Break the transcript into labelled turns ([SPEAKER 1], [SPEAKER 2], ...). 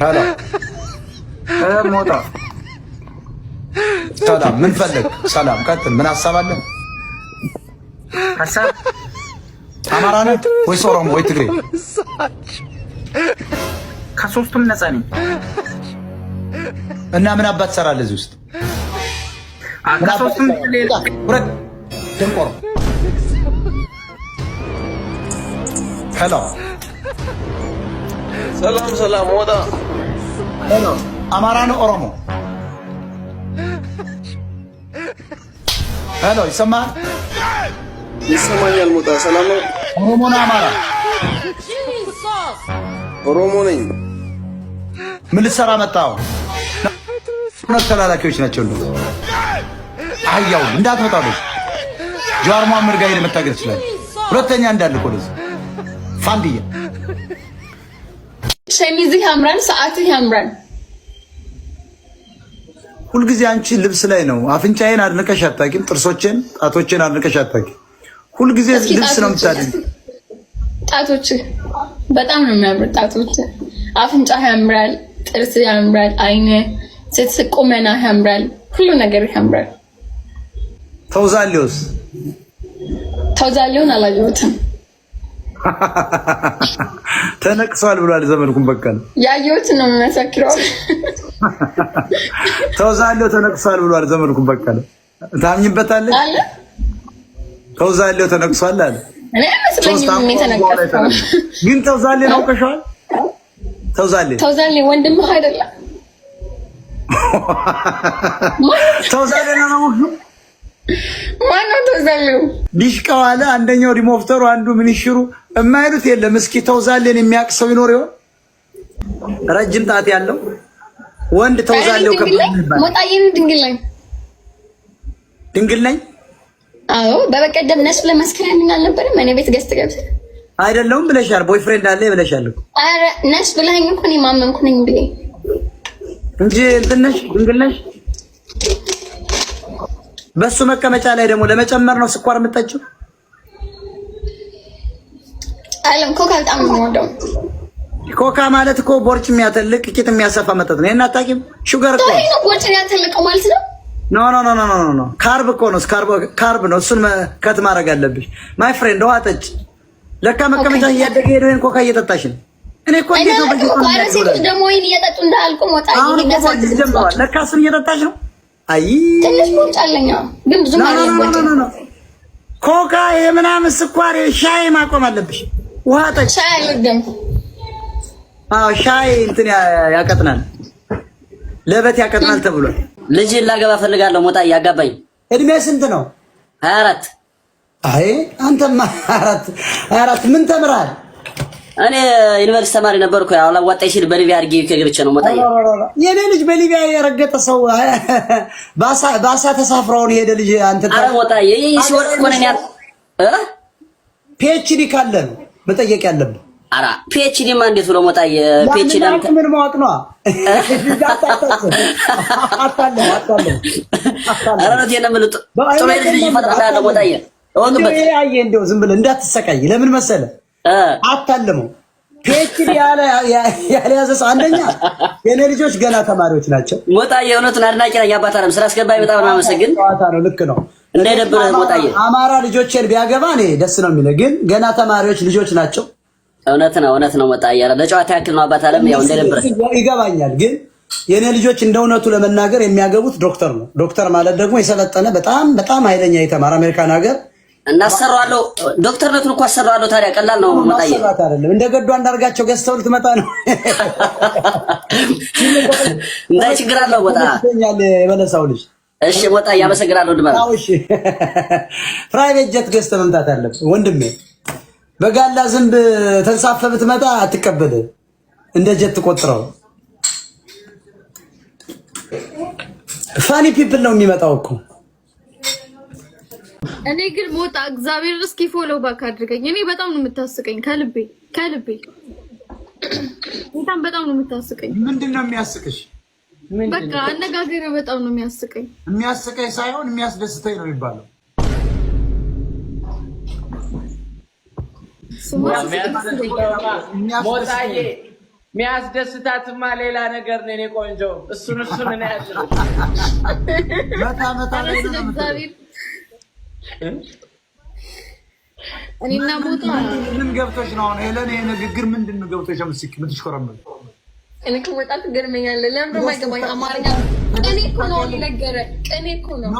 [SPEAKER 1] هلا موضة سلام من فلك سلام قتل من حساب አለ
[SPEAKER 2] ሐሳብ
[SPEAKER 1] አማራ ነህ ወይስ ኦሮሞ ወይ ትግሬ?
[SPEAKER 2] ከሶስቱም ነፃ ነኝ።
[SPEAKER 1] እና ምን አባት ትሰራለህ እዚህ ውስጥ?
[SPEAKER 2] ከሶስቱም
[SPEAKER 1] ወረድ ደንቆሮ ሄሎ
[SPEAKER 3] ሰላም ሰላም ወጣ
[SPEAKER 1] ሄሎ አማራ ነው ኦሮሞ? ሄሎ ይሰማል?
[SPEAKER 3] ይሰማኛል። ሞጣ ሰላም ነው።
[SPEAKER 1] ኦሮሞ ነው አማራ?
[SPEAKER 3] ኦሮሞ ነኝ።
[SPEAKER 1] ምን ልትሰራ መጣው? ተላላኪዎች ናቸው እንዴ? አያው እንዳትመጣው ጀዋር መሐመድ ጋር ሄደህ መታገል ትችላለህ። ሁለተኛ እንዳልኩ ወደዚህ ፋንዲያ
[SPEAKER 4] ሸሚዝህ ያምራል፣ ሰዓትህ ያምራል።
[SPEAKER 1] ሁልጊዜ አንቺ ልብስ ላይ ነው። አፍንጫዬን አድንቀሽ አታውቂም። ጥርሶቼን፣ ጣቶቼን አድንቀሽ አታውቂም። ሁልጊዜ ልብስ ነው የምታድኝ።
[SPEAKER 4] ጣቶችህ በጣም ነው የሚያምር። ጣቶችህ፣ አፍንጫህ ያምራል፣ ጥርስህ ያምራል፣ አይንህ ስትስቅ ቁመናህ ያምራል። ሁሉ ነገር ያምራል።
[SPEAKER 1] ተውዛሌውስ?
[SPEAKER 4] ተውዛሌውን አላየሁትም።
[SPEAKER 1] ተነቅሷል ብሏል ዘመድኩን በቀለ።
[SPEAKER 4] ያየሁት ነው የሚመሰክረው።
[SPEAKER 1] ተውዛሌው ተነቅሷል ብሏል ዘመድኩን በቀለ። ታምኝበታለሽ?
[SPEAKER 4] አለ
[SPEAKER 1] ተውዛሌው ተነቅሷል አለ።
[SPEAKER 4] እኔ መስለኝም የተነቀሰው
[SPEAKER 1] ግን ተውዛሌ ነው ከሻል ተውዛሌ
[SPEAKER 4] ወንድምህ አይደለም?
[SPEAKER 1] ተውዛሌ ነው
[SPEAKER 4] ማነው ተውዛሌው?
[SPEAKER 1] ዲሽቃው አለ አንደኛው ሪሞፍተሩ አንዱ ሚኒሽሩ የማይሉት የለም። እስኪ ተውዛሌን የሚያውቅ ሰው ይኖር ይሆን? ረጅም ጣት ያለው ወንድ ተውዛሌው
[SPEAKER 4] ሞጣዬን
[SPEAKER 1] ድንግል ነኝ።
[SPEAKER 4] አዎ በበቀደም ነስ ለመስከረም አልነበረም? እኔ ቤት ገዝት ገብተህ
[SPEAKER 1] አይደለም ብለሻል። ቦይፍሬንድ አለ ብለሻል እኮ።
[SPEAKER 4] አረ ነስ ብለኸኝ እኮ እኔ ማመንኩ ነኝ ብለኝ
[SPEAKER 1] እንጂ እንትን ነሽ ድንግል ነሽ። በሱ መቀመጫ ላይ ደግሞ ለመጨመር ነው ስኳር የምጠጪው?
[SPEAKER 4] አለም ኮካ በጣም ነው የምወደው።
[SPEAKER 1] ኮካ ማለት እኮ ቦርጭ የሚያተልቅ ቂጥ የሚያሰፋ መጠጥ ነው። እናታቂም ሹገር እኮ
[SPEAKER 4] ነው ቦርጭ የሚያተልቀው ማለት ነው።
[SPEAKER 1] ኖ ካርብ እኮ ነው። ካርብ ነው። እሱን ከት ማድረግ አለብሽ ማይ ፍሬንድ። ውሃ ጠጪ። ለካ መቀመጫ እያደገ ሄደን ኮካ እየጠጣሽ ነው። እኔ እኮ እንዴት ነው በዚህ
[SPEAKER 4] ኮካ ሴቶች ደግሞ ይሄን እየጠጡ እንዳልኩ ሞጣ
[SPEAKER 1] ጀምረዋል። ለካ እሱን እየጠጣሽ ነው። አይ
[SPEAKER 4] ትንሽ ቦርጭ አለኝ ግን ብዙ ማለት ነው።
[SPEAKER 1] ኮካ የምናምን ስኳር ሻይ ማቆም አለብሽ። ውሃ ጠጪ።
[SPEAKER 4] ሻይ አይወድም።
[SPEAKER 1] አዎ ሻይ እንትን ያቀጥናል፣ ለበት ያቀጥናል ተብሏል።
[SPEAKER 5] ልጅ ላገባ ፈልጋለሁ። ሞጣ ያጋባኝ።
[SPEAKER 1] እድሜ ስንት ነው?
[SPEAKER 5] 24።
[SPEAKER 1] አይ አንተማ 24 ምን ተምራል?
[SPEAKER 5] እኔ ዩኒቨርሲቲ ተማሪ ነበርኩ። ያው አላዋጣኝ ሲል በሊቢያ አድርጌ ከገብቼ ነው ሞጣ።
[SPEAKER 1] የኔ ልጅ በሊቢያ የረገጠ ሰው ባሳ ተሳፍረውን ሄደ ልጅ አንተ
[SPEAKER 5] አረ ሞጣ ሲወርቅ እኮ ነኝ
[SPEAKER 1] ፒኤችዲ ካለ ነው መጠየቅ ያለብህ።
[SPEAKER 5] አራ ፒኤችዲ ማ እንዴት ብሎ ሞጣ? ፒኤችዲ
[SPEAKER 1] ምን ማወቅ ነው?
[SPEAKER 5] አረ ነው የነምልጥ ጥሩ ልጅ ይፈጥራል ሞጣ። ወንዱበት
[SPEAKER 1] አይ እንደው ዝም ብለህ እንዳትሰቃይ። ለምን መሰለህ? አታለመው። ፒኤችዲ ያለያዘ ሰው አንደኛ የኔ ልጆች ገና ተማሪዎች ናቸው።
[SPEAKER 5] ሞጣ የእውነቱን አድናቂ ነኝ። አባታለም ስራ አስገባኝ። በጣም ነው የማመሰግን።
[SPEAKER 1] ነው ልክ ነው።
[SPEAKER 5] እንዳይደብርህ ሞጣ።
[SPEAKER 1] አማራ ልጆችን ቢያገባ እኔ ደስ ነው የሚለው፣ ግን ገና ተማሪዎች ልጆች ናቸው።
[SPEAKER 5] እውነት ነው ሞጣ። ያለ ለጨዋታ ያክል ነው አባታለም። ያው እንዳይደብርህ
[SPEAKER 1] ይገባኛል። ግን የኔ ልጆች እንደ እውነቱ ለመናገር የሚያገቡት ዶክተር ነው። ዶክተር ማለት ደግሞ የሰለጠነ በጣም ኃይለኛ የተማረ አሜሪካን ሀገር
[SPEAKER 5] እናሰራዋለሁ። ዶክተርነቱን እኮ አሰራዋለሁ። ታዲያ ቀላል ነው ሞጣዬ።
[SPEAKER 1] አይደለም እንደ ገዱ አንዳርጋቸው ገዝተው ልትመጣ ነው።
[SPEAKER 5] እንዳይ ችግር አለው ሞጣ።
[SPEAKER 1] የበለሳው ልጅ
[SPEAKER 5] እሺ ሞጣ ያመሰግናለሁ። ድመራ
[SPEAKER 1] እሺ ፕራይቬት ጀት ገዝተህ መምጣት አለብህ ወንድሜ። በጋላ ዝንብ ተንሳፈ ብትመጣ አትቀበል። እንደ ጀት ቆጥረው። ፋኒ ፒፕል ነው የሚመጣው እኮ።
[SPEAKER 6] እኔ ግን ሞጣ እግዚአብሔር እስኪ ፎሎ ባክ አድርገኝ። እኔ በጣም ነው የምታስቀኝ ከልቤ በጣም ነው የምታስቀኝ።
[SPEAKER 1] ምንድነው የሚያስቅሽ?
[SPEAKER 6] በቃ አነጋገር በጣም ነው የሚያስቀኝ።
[SPEAKER 1] የሚያስቀኝ ሳይሆን የሚያስደስተኝ ነው የሚባለው።
[SPEAKER 7] ሚያስደስታትማ ሌላ ነገር ነው። እኔ ቆንጆ እሱን እኔ ያዝለው
[SPEAKER 1] መታ ላይ ነው
[SPEAKER 4] እግዚአብሔር እኔና ሞታ
[SPEAKER 1] ምን ገብቶሽ ነው አሁን? ሄለን ይሄ ንግግር ምንድነው ገብቶሽ የምትሽኮረመው?
[SPEAKER 4] እኔ ከወጣት ገርመኛል። ለምን ማይገባኝ አማርኛ እኔ እኮ ነው ነገረ እኔ እኮ ነው